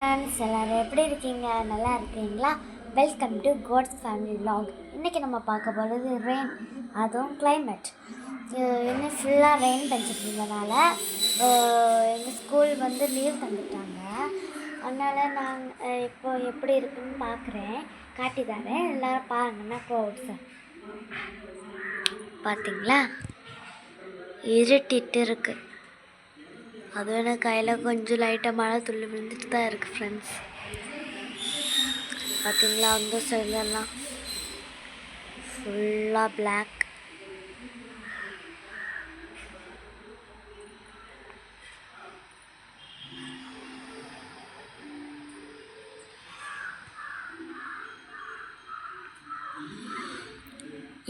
Friends எல்லோரும் எப்படி இருக்கீங்க? நல்லா இருக்கீங்களா? வெல்கம் டு கோட்ஸ் ஃபேமிலி விலாக். இன்றைக்கி நம்ம பார்க்க போகிறது ரெயின், அதுவும் கிளைமேட். இன்னும் ஃபுல்லாக ரெயின் பெஞ்சிட்டு இருந்தனால எங்கள் ஸ்கூல் வந்து லீவ் தந்துட்டாங்க. அதனால் நான் இப்போ எப்படி இருக்குன்னு பார்க்குறேன், காட்டி தரேன். எல்லோரும் பாருங்கன்னா க்ளவுட்ஸை பார்த்தீங்களா, இருட்டிட்டு இருக்குது. அதுவும் எனக்கு கையில் கொஞ்சம் லைட்டாக மழை துள்ளி விழுந்துட்டு தான் இருக்குது ஃப்ரெண்ட்ஸ். பார்த்தீங்களா, அந்த சைட்லலாம் ஃபுல்லாக பிளாக்.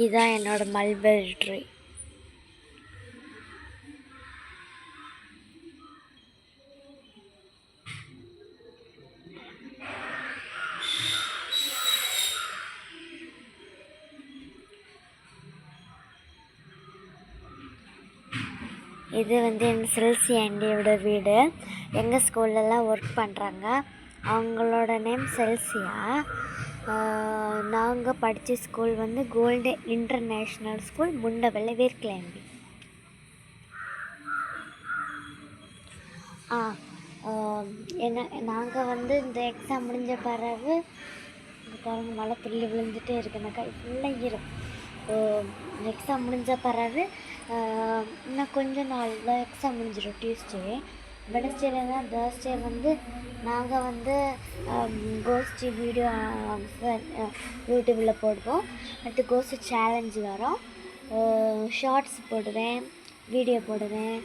இதுதான் என்னோட மல்பெரி ட்ரீ. இது வந்து எங்கள் செல்சி ஆண்டியோட வீடு. எங்கள் ஸ்கூல்லலாம் ஒர்க் பண்ணுறாங்க. அவங்களோட நேம் செல்சியா. நாங்கள் படித்த ஸ்கூல் வந்து கோல்டு இன்டர்நேஷ்னல் ஸ்கூல், முண்டவெல்லை, வேர்க்கிளம்பி. நாங்கள் வந்து இந்த எக்ஸாம் முடிஞ்ச பிறகு பாருங்க மழை துள்ளி விழுந்துகிட்டே இருக்கு. எனக்கு ஃபுல்லாக ஈரம். எக்ஸாம் முடிஞ்ச பிறகு இன்னும் கொஞ்சம் நாளில் எக்ஸாம் முடிஞ்சிடும். டியூஸ்டே, வெனஸ்டேலேருந்து தேர்ஸ்டே வந்து நாங்கள் வந்து கோஸ்டி வீடியோ யூடியூப்பில் போடுவோம். அடுத்து கோஸ்டி சேலஞ்சு வரும். ஷார்ட்ஸ் போடுவேன், வீடியோ போடுவேன்,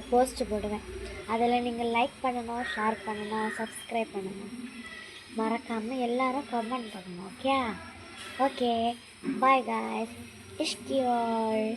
போஸ்ட்டு போடுவேன். அதில் நீங்கள் லைக் பண்ணணும், ஷேர் பண்ணணும், சப்ஸ்கிரைப் பண்ணணும். மறக்காமல் எல்லாரும் கமெண்ட் பண்ணணும். Okay, bye guys. இஷ்கியோல்.